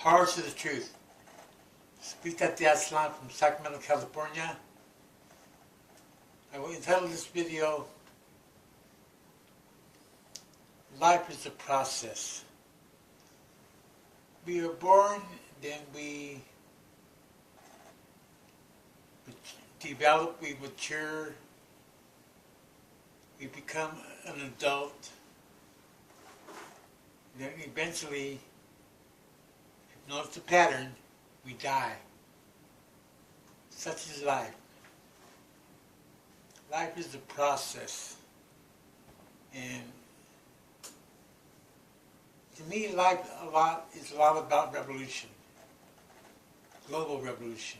Power to the truth. Speak that the Aslan from Sacramento, California. I will entitle this video, Life is a Process. We are born, then we develop, we mature, we become an adult, then eventually, notice the pattern, we die. Such is life. Life is a process. And to me, life is a lot about revolution. Global revolution.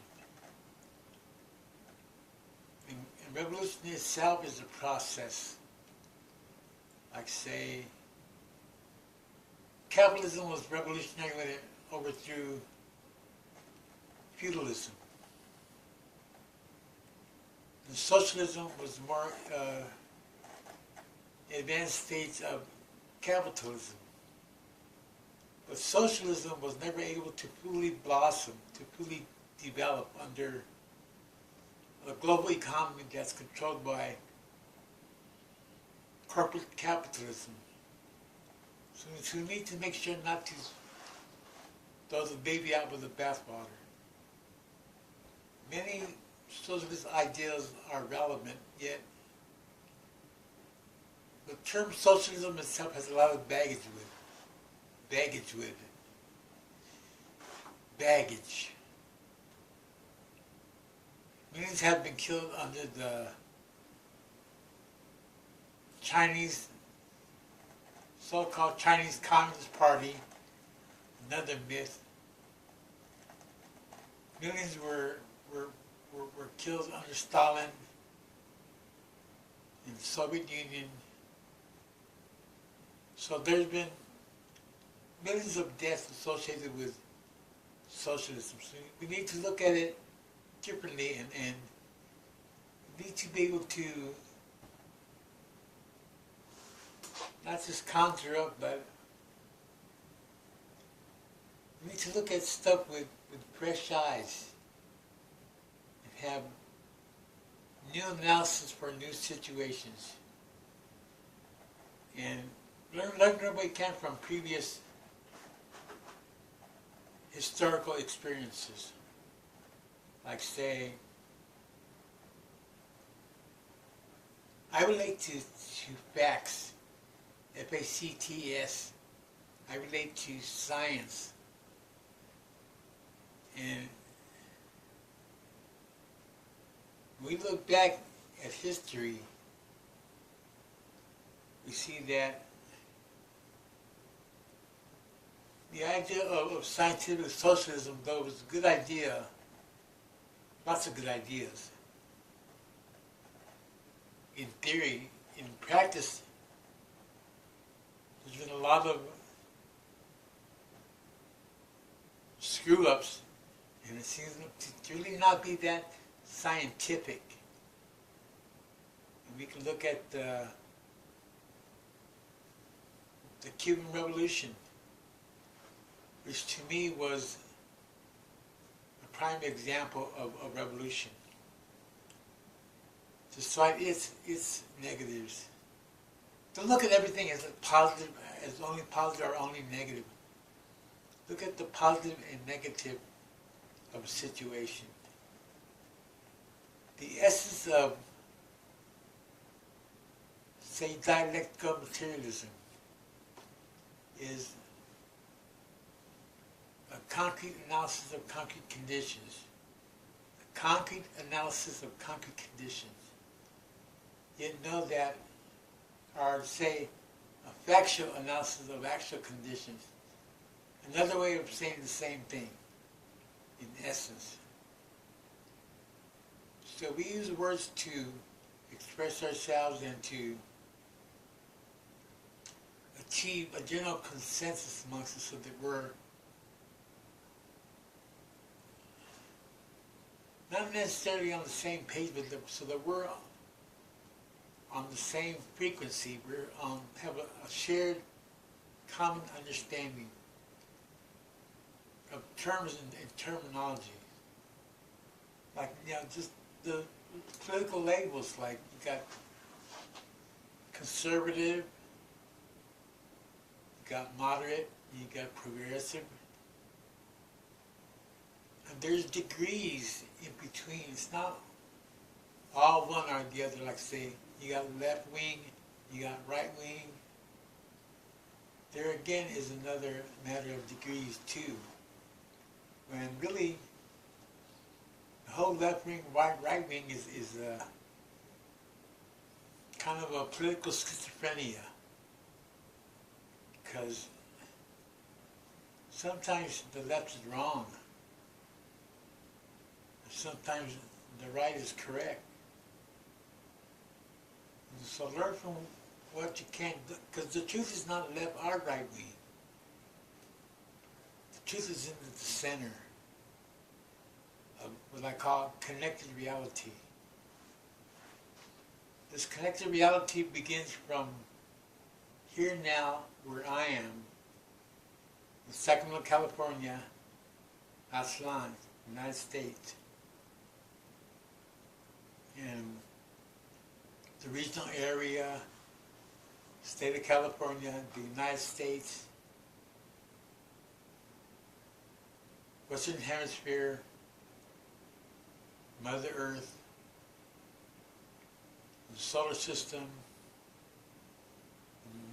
And revolution itself is a process. Like say, capitalism was revolutionary when it overthrew feudalism. And socialism was more advanced states of capitalism. But socialism was never able to fully blossom, to fully develop under a global economy that's controlled by corporate capitalism. So we need to make sure not to throw the baby out with the bathwater. Many socialist ideas are relevant, yet the term socialism itself has a lot of baggage with it. Baggage. Millions have been killed under the Chinese, so-called Chinese Communist Party, another myth. Millions were killed under Stalin in the Soviet Union. So there's been millions of deaths associated with socialism. So we need to look at it differently and we need to be able to not just conjure up, but we need to look at stuff with fresh eyes and have new analysis for new situations. And learn what we can from previous historical experiences. Like say, I relate to facts, F-A-C-T-S. I relate to science. And when we look back at history, we see that the idea of scientific socialism, though, was a good idea, lots of good ideas. In theory, in practice, there's been a lot of screw-ups, and it seems to really not be that scientific. And we can look at the Cuban Revolution, which to me was a prime example of a revolution. Despite its negatives. Don't look at everything as positive, as only positive or only negative. Look at the positive and negative of a situation. The essence of, say, dialectical materialism is a concrete analysis of concrete conditions. A concrete analysis of concrete conditions. Yet know that, or say, a factual analysis of actual conditions. Another way of saying the same thing, in essence. So we use words to express ourselves and to achieve a general consensus amongst us so that we're not necessarily on the same page, but so that we're on the same frequency. We're have a shared common understanding of terms and terminology. Like, just the political labels, like you got conservative, you got moderate, you got progressive, and there's degrees in between. It's not all one or the other. Like say, you got left wing, you got right wing. There again is another matter of degrees too. When really, the whole left wing, right wing is kind of a political schizophrenia. Because sometimes the left is wrong. Sometimes the right is correct. So learn from what you can, because the truth is not left or right wing. The truth is in the center of what I call connected reality. This connected reality begins from here now, where I am, in Sacramento, California, Aztlan, United States. And the regional area, state of California, the United States, Western Hemisphere, Mother Earth, the solar system,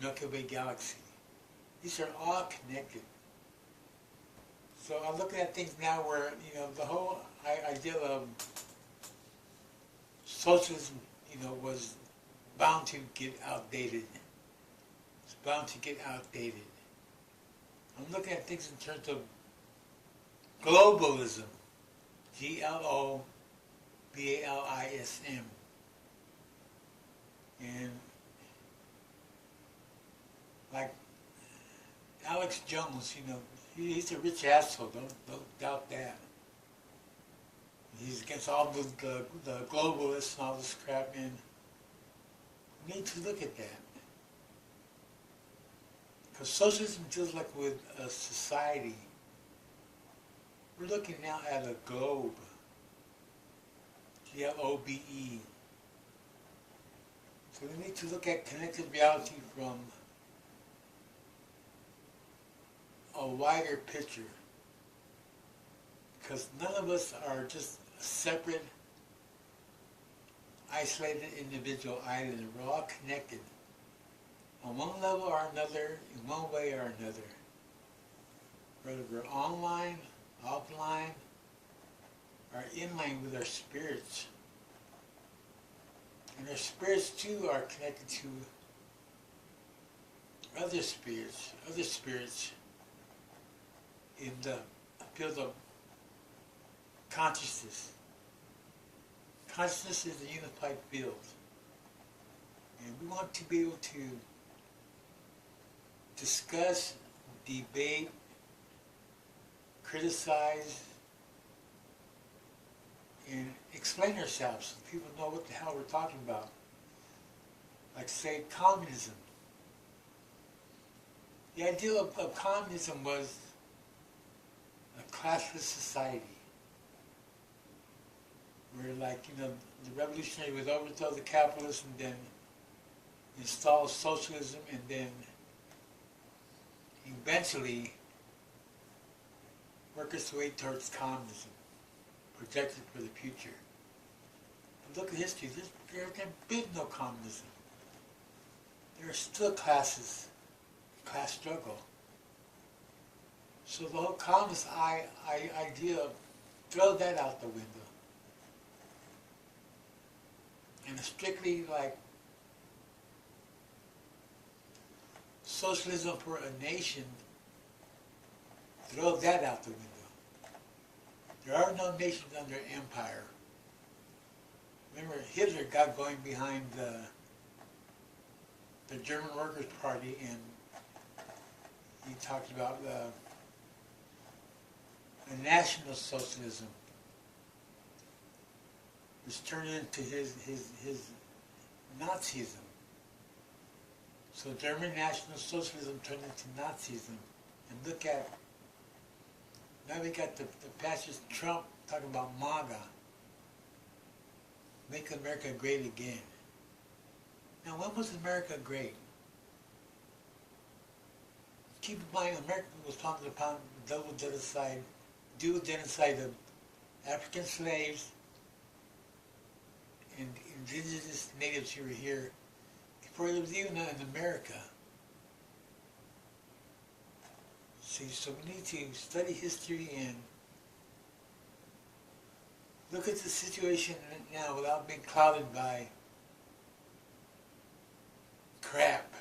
the Milky Way galaxy. These are all connected. So I'm looking at things now where, the whole idea of socialism, was bound to get outdated. It's bound to get outdated. I'm looking at things in terms of globalism. Globalism. And like Alex Jones, he's a rich asshole, don't doubt that. He's against all the globalists and all this crap, and we need to look at that. Because socialism deals like with a society. We're looking now at a globe. Globe. So we need to look at connected reality from a wider picture. Because none of us are just a separate, isolated individual island. We're all connected on one level or another, in one way or another. Whether we're online, offline, or in line with our spirits. And our spirits too are connected to other spirits in the field of consciousness. Consciousness is a unified field. And we want to be able to discuss, debate, criticize, and explain ourselves so people know what the hell we're talking about. Like say communism. The idea of communism was a classless society. Where the revolutionary would overthrow the capitalists and then install socialism and then eventually work its way towards communism, projected for the future. But look at history, there can be no communism. There are still classes, class struggle. So the whole communist idea, throw that out the window. And strictly like socialism for a nation, throw that out the window. There are no nations under empire. Remember, Hitler got going behind the German Workers' Party, and he talked about the National Socialism, which turned into his Nazism. So German National Socialism turned into Nazism. And look at Now we got the fascist Trump talking about MAGA, make America great again. Now, when was America great? Keep in mind, America was founded upon double genocide, dual genocide of African slaves and indigenous natives who were here before there was even an America. See, so we need to study history and look at the situation now without being clouded by crap.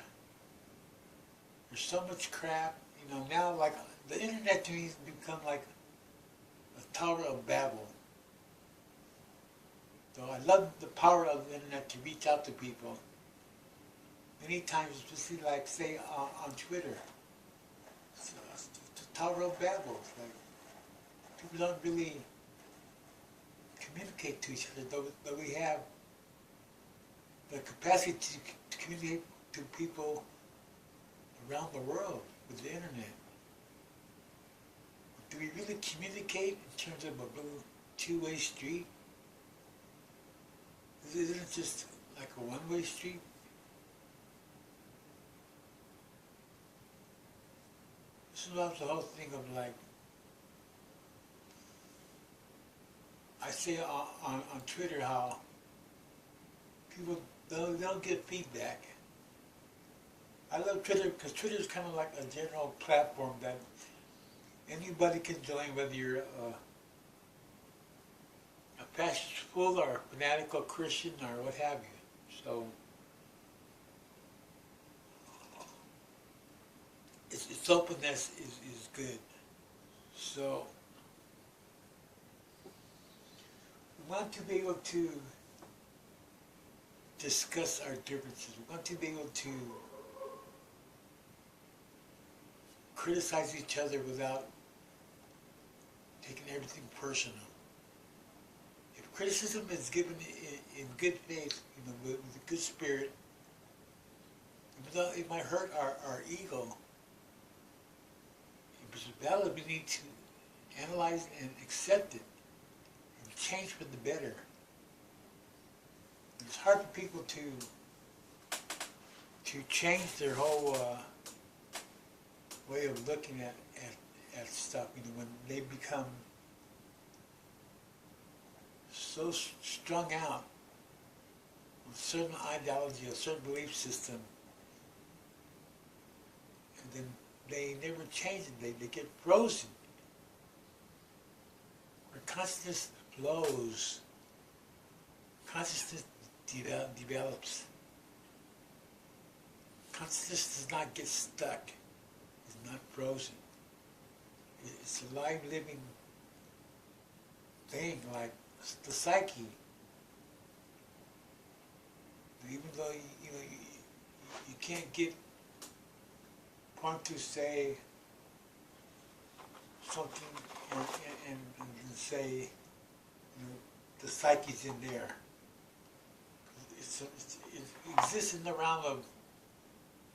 There's so much crap, you know, now like the internet to me has become like a Tower of Babel. So I love the power of the internet to reach out to people. Many times, especially like say on Twitter, it's the Tower of Babel. It's like people don't really communicate to each other, though we have the capacity to communicate to people around the world with the internet. Do we really communicate in terms of a little two-way street? Isn't it just like a one-way street? This is about the whole thing of like, I say on Twitter how people don't get feedback. I love Twitter because Twitter is kind of like a general platform that anybody can join, whether you're a fascist-full or a fanatical Christian or what have you. So its openness is good. So we want to be able to discuss our differences. We want to be able to criticize each other without taking everything personal. If criticism is given in good faith, you know, with a good spirit, even though it might hurt our ego, if it's valid, we need to analyze and accept it and change for the better. It's hard for people to change their whole way of looking at stuff, you know, when they become so strung out with a certain ideology, a certain belief system, and then they never change it, they get frozen. Where consciousness flows, consciousness develops. Consciousness does not get stuck. It's not frozen. It's a live, living thing, like the psyche. Even though you can't get point to say something and say, you know, the psyche's in there. It exists in the realm of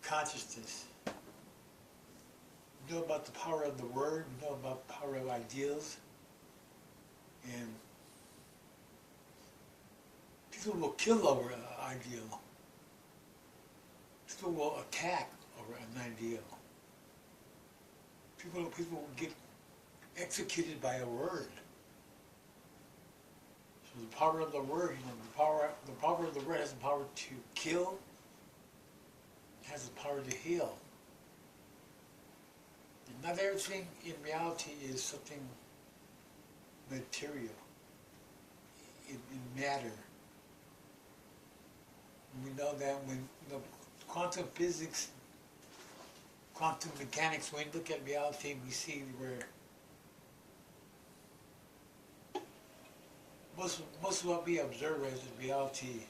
consciousness. We know about the power of the word, we know about the power of ideals, and people will kill over an ideal. People will attack over an ideal. People will get executed by a word. So the power of the word, you know, the power of the word has the power to kill, has the power to heal. And not everything in reality is something material, in matter. And we know that when quantum physics, quantum mechanics, when we look at reality, we see where most of what we observe as reality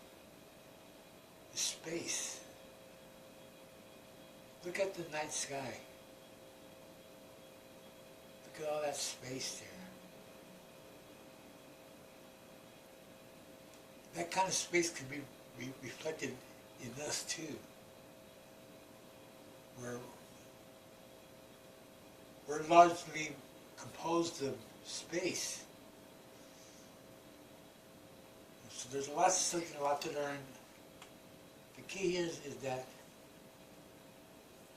is space. Look at the night sky. Look at all that space there. That kind of space could be reflected in us too. We're largely composed of space. So there's a lot to study, a lot to learn. The key here is that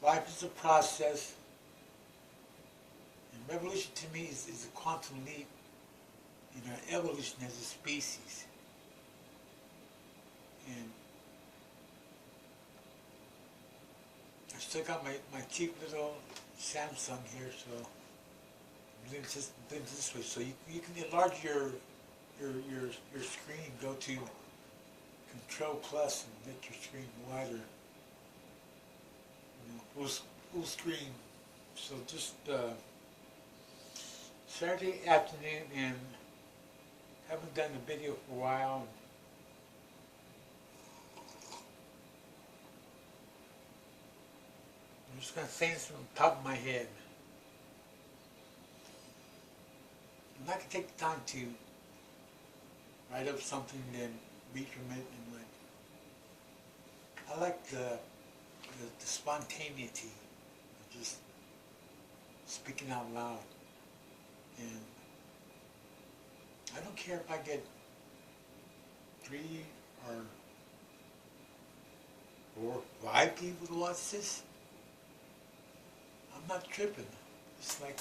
life is a process, and revolution to me is a quantum leap in our evolution as a species. And I still got my cheap little Samsung here, so I'm doing this way. So you can enlarge your screen, go to Control Plus and make your screen wider. Full screen. So just Saturday afternoon, and haven't done a video for a while. I'm just going to say this from the top of my head. And I can take the time to write up something, then read from it, and like, I like the spontaneity of just speaking out loud. And I don't care if I get 3 or 4, 5 people to watch this. I'm not tripping. It's like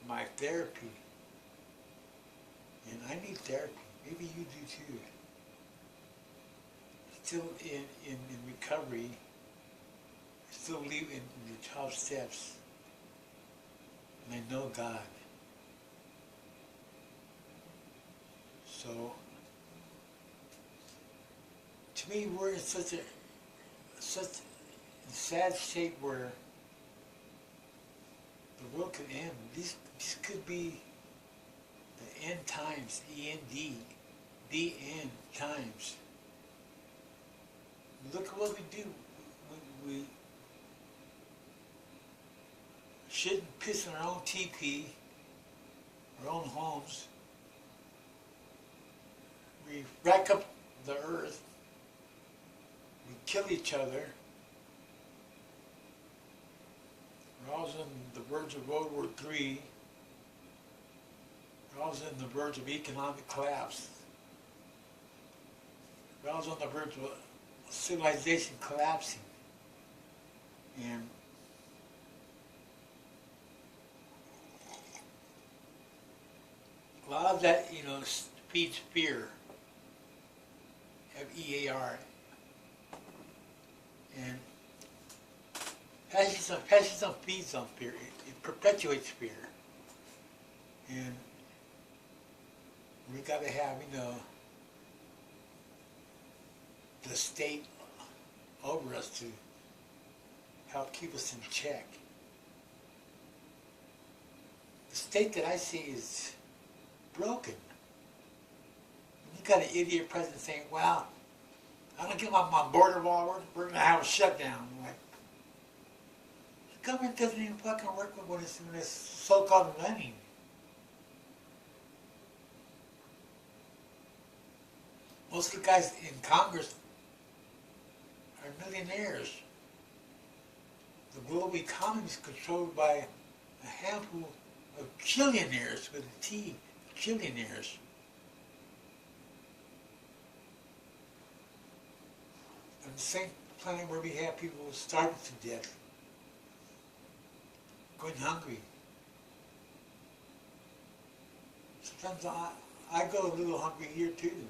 my therapy. And I need therapy. Maybe you do too. Still in recovery. Still living in the 12 steps. And I know God. So, to me, we're in such a sad shape where the world could end. These could be the end times, END, the end times. Look at what we do. We shouldn't piss in our own teepee, our own homes. We rack up the earth. We kill each other. We're always on the verge of World War III. We're always on the verge of economic collapse. We're always on the verge of civilization collapsing. And a lot of that, feeds fear. F-E-A-R. And fascism feeds on fear. It perpetuates fear. And we got to have, the state over us to help keep us in check. The state that I see is broken. You got an idiot president saying, well, I don't give up my border wall, we're going to have a shutdown. Like, the government doesn't even fucking work with what is in this so-called money. Most of the guys in Congress are millionaires. The global economy is controlled by a handful of trillionaires with a T, trillionaires. On the same planet where we have people starving to death, going hungry. Sometimes I go a little hungry here too.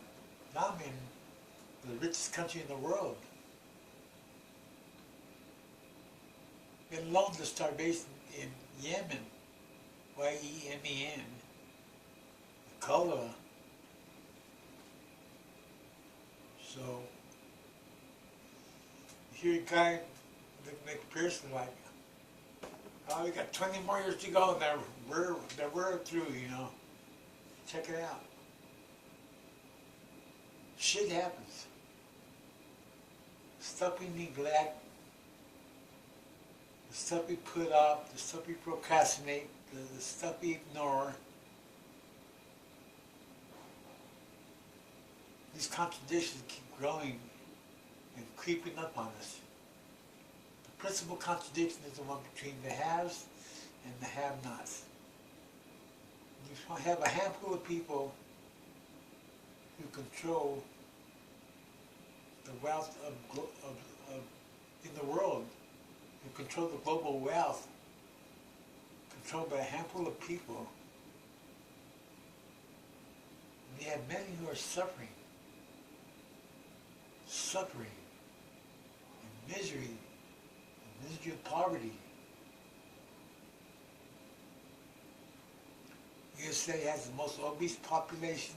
Now I'm in the richest country in the world. Let alone the starvation in Yemen, Y-E-M-E-N, cholera. So, you hear a guy like McPherson like, oh, we got 20 more years to go, and we're through, Check it out. Shit happens. Stuff we neglect, the stuff we put off, the stuff we procrastinate, the stuff we ignore. These contradictions keep growing and creeping up on us. The principal contradiction is the one between the haves and the have-nots. You have a handful of people who control the wealth in the world, who control the global wealth, controlled by a handful of people. And you have many who are suffering, and misery of poverty. USA has the most obese population.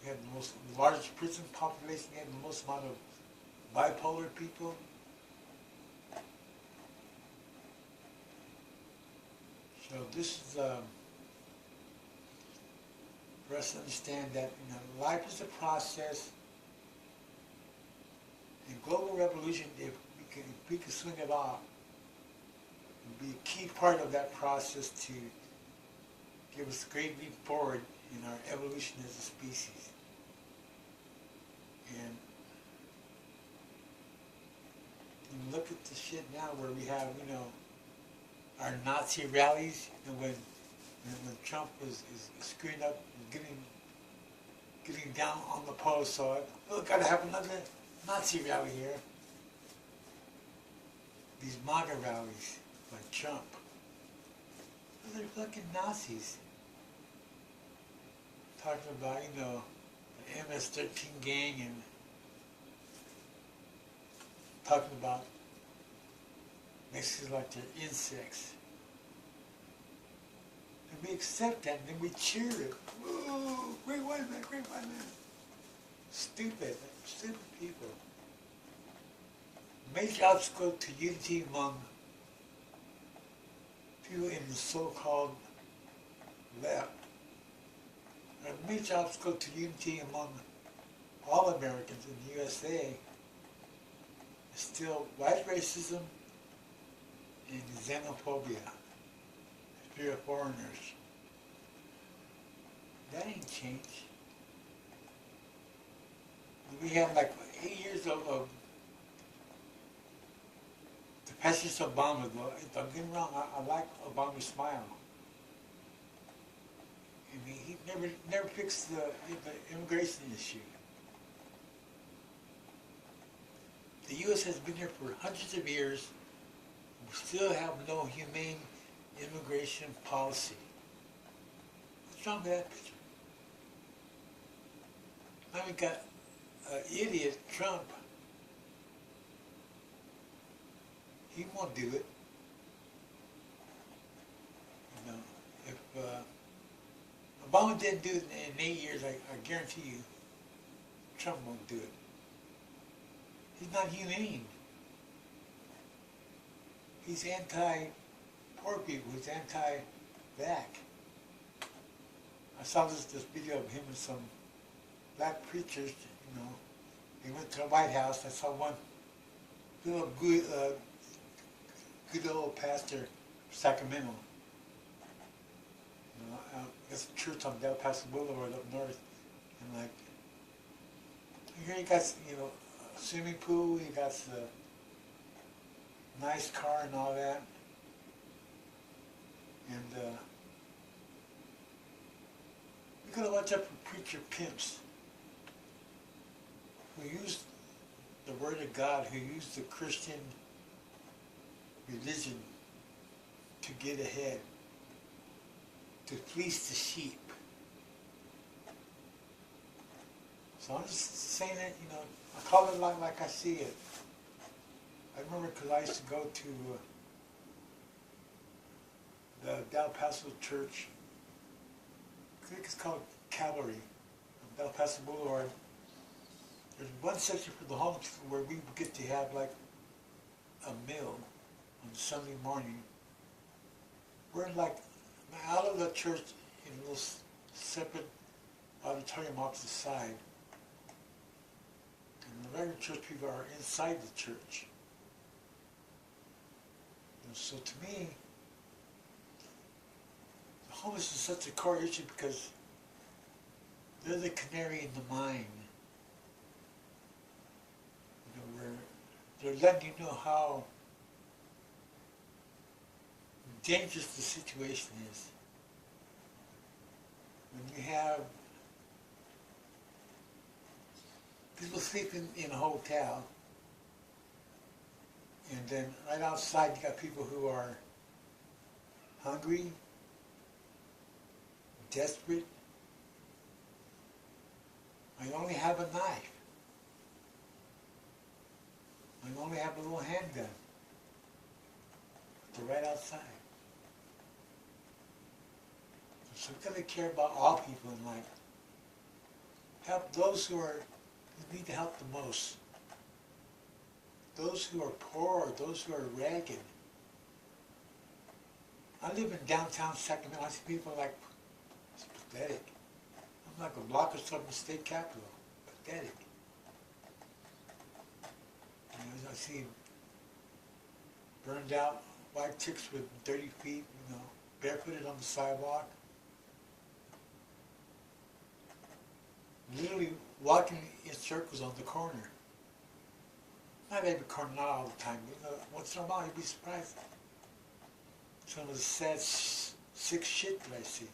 We have the most largest prison population. We have the most amount of bipolar people. So this is for us to understand that life is a process, and global revolution, if we can swing it off, would be a key part of that process to give us a great leap forward in our evolution as a species. And you look at the shit now where we have, our Nazi rallies, and when Trump is screwing up and getting down on the post, so gotta have another Nazi rally here. These MAGA rallies by Trump. They're fucking Nazis. Talking about, the MS-13 gang, and talking about Mexicans like they're insects. And we accept that, and then we cheer it. Woo! Great white man, great white man. Stupid people. Major obstacle to unity among people in the so-called left. A major obstacle to unity among all Americans in the USA is still white racism and xenophobia, fear of foreigners. That ain't changed. We have like 8 years of the President Obama. If I'm getting wrong, I like Obama's smile. I mean, he never fixed the immigration issue. The U.S. has been here for hundreds of years. We still have no humane immigration policy. What's wrong with that picture? Now we got idiot Trump. He won't do it. If Obama didn't do it in 8 years, I guarantee you, Trump won't do it. He's not humane. He's anti-poor people. He's anti-black. I saw this video of him and some black preachers, They went to the White House. I saw one little good old pastor from Sacramento. There's a church on Del Paso Boulevard up north, and like here you got a swimming pool, you got a nice car and all that, and you gotta watch out for preacher pimps who use the Word of God, who use the Christian religion to get ahead, to fleece the sheep. So I'm just saying that, I call it like I see it. I remember because I used to go to the Del Paso church. I think it's called Calvary, on Del Paso Boulevard. There's one section for the homeless people where we get to have like a meal on Sunday morning. We're like out of the church in a little separate auditorium off to the side. And the regular church people are inside the church. And so to me, the homeless is such a core issue because they're the canary in the mine. Where they're letting you know how dangerous the situation is. When you have people sleeping in a hotel, and then right outside you got people who are hungry, desperate. I only have a knife. I only have a little handgun. They're right outside. So we've got to care about all people in life. Help those who need to help the most. Those who are poor, those who are ragged. I live in downtown Sacramento. I see people like, it's pathetic. I'm like a block or something, state capitol. Pathetic. You know, I see burned out white chicks with dirty feet, you know, barefooted on the sidewalk. Literally walking in circles on the corner. Not every corner, not all the time, but once in a while you'd be surprised. Some of the sad, sick shit that I see.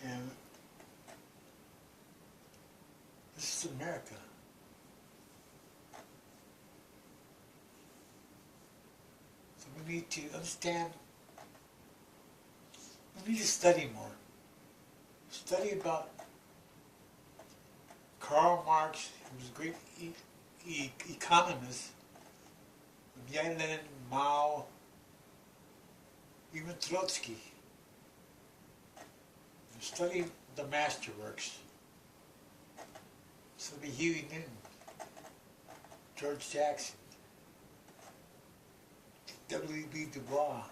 And this is America. So we need to understand, we need to study more. Study about Karl Marx, who was a great economist, Lenin, Mao, even Trotsky. Study the masterworks. Study Huey Newton, George Jackson, W.B. Du Bois.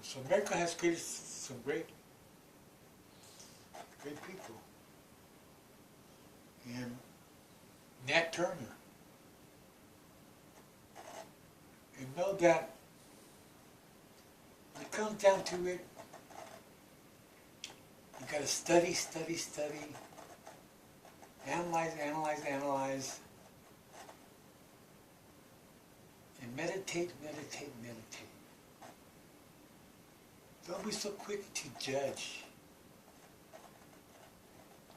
So America has created some great people. And Nat Turner. And know that when it comes down to it, you got to study, study, study, analyze, analyze, analyze, and meditate, meditate, meditate. Don't be so quick to judge.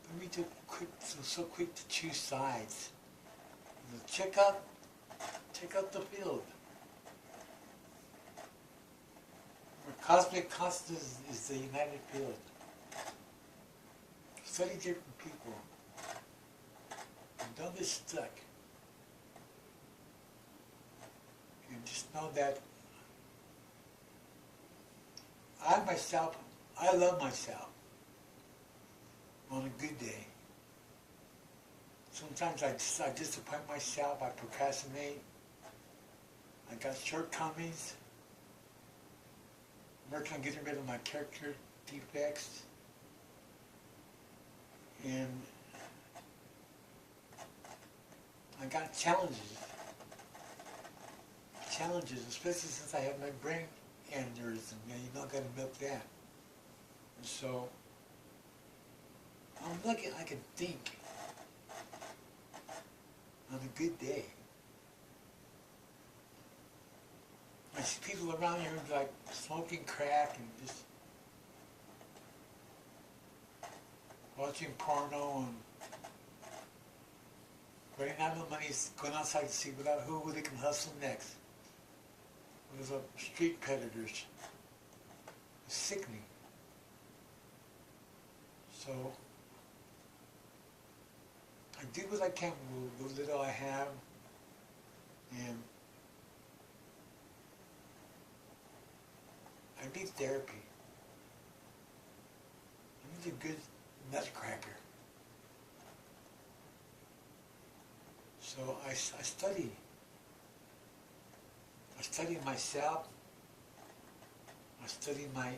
Don't be so quick to choose sides. You know, check out the field. Where cosmic constant is the united field. Study different people. And don't get stuck. And just know that I love myself on a good day. Sometimes I disappoint myself, I procrastinate, I got shortcomings, I'm working on getting rid of my character defects, and I got challenges, especially since I have my brain aneurysm, you don't gotta milk that. And so, I'm lucky I can think on a good day. I see people around here like smoking crack and just watching porno and running out of money, going outside to see who they can hustle next. There's street predators. It's sickening. So, I do what I can with the little I have, and I need therapy. I need a good nutcracker. So I study. I study myself. I study my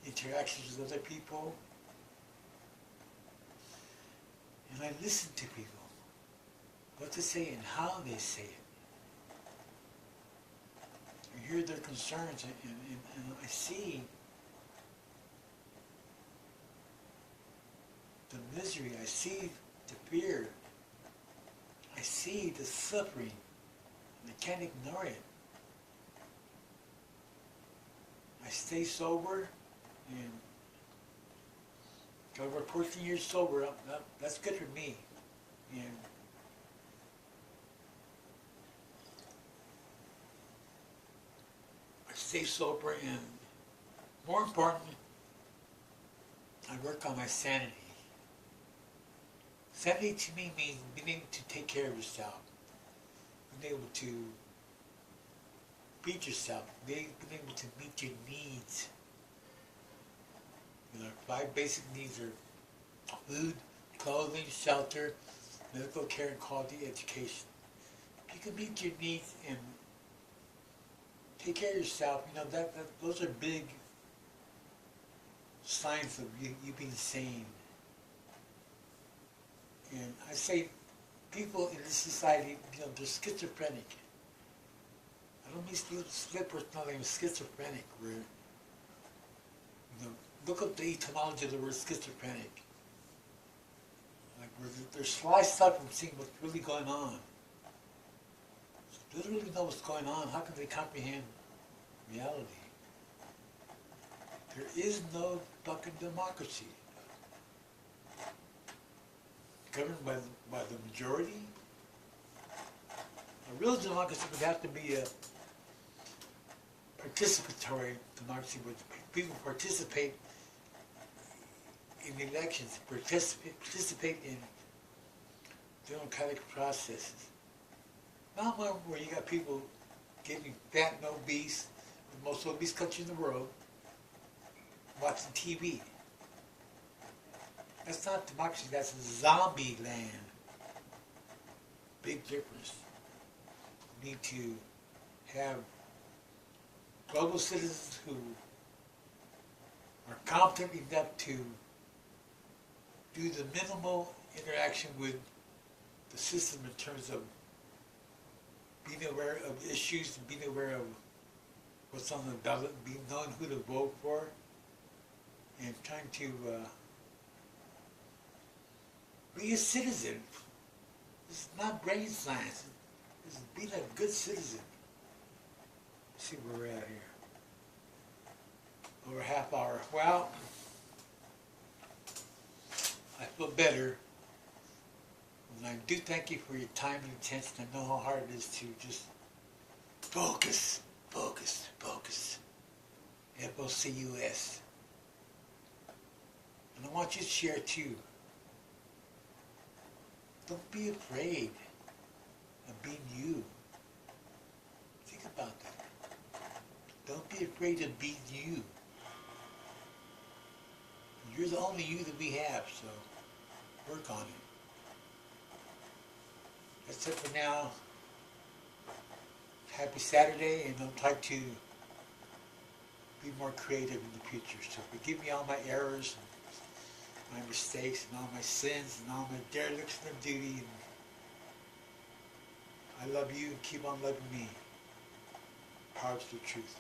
interactions with other people. And I listen to people, what they say and how they say it. I hear their concerns and I see the misery, I see the fear, I see the suffering, and I can't ignore it. I stay sober, and over 14 years sober, that's good for me. And I stay sober, and more important, I work on my sanity. Sanity to me means being able to take care of yourself, being able to feed yourself, being able to meet your needs. You know, 5 basic needs are food, clothing, shelter, medical care, and quality education. If you can meet your needs and take care of yourself, you know, those are big signs of you being sane. And I say people in this society, you know, they're schizophrenic. I don't mean split personality, I'm schizophrenic, where, you know, look up the etymology of the word schizophrenic. Like, where they're sliced up from seeing what's really going on. If they don't really know what's going on, how can they comprehend reality? There is no fucking democracy. Governed by the majority. A real democracy would have to be a participatory democracy where people participate in elections, participate in democratic processes. Not one where you got people getting fat and obese, the most obese country in the world, watching TV. That's not democracy, that's zombie land. Big difference. We need to have global citizens who are competent enough to do the minimal interaction with the system in terms of being aware of issues, and being aware of what's on the ballot, being knowing who to vote for, and trying to be a citizen. This is not brain science. This is being a good citizen. Let's see where we're at here. Over a half hour. Well, I feel better. And I do thank you for your time and attention. I know how hard it is to just focus, focus, focus. F-O-C-U-S. And I want you to share too. Don't be afraid of being you. Think about that. Don't be afraid of being you. You're the only you that we have, so work on it. That's it for now. Happy Saturday, and I'll try to be more creative in the future. So forgive me all my errors, and my mistakes, and all my sins, and all my derelictions of duty. And I love you, and keep on loving me. Power to the truth.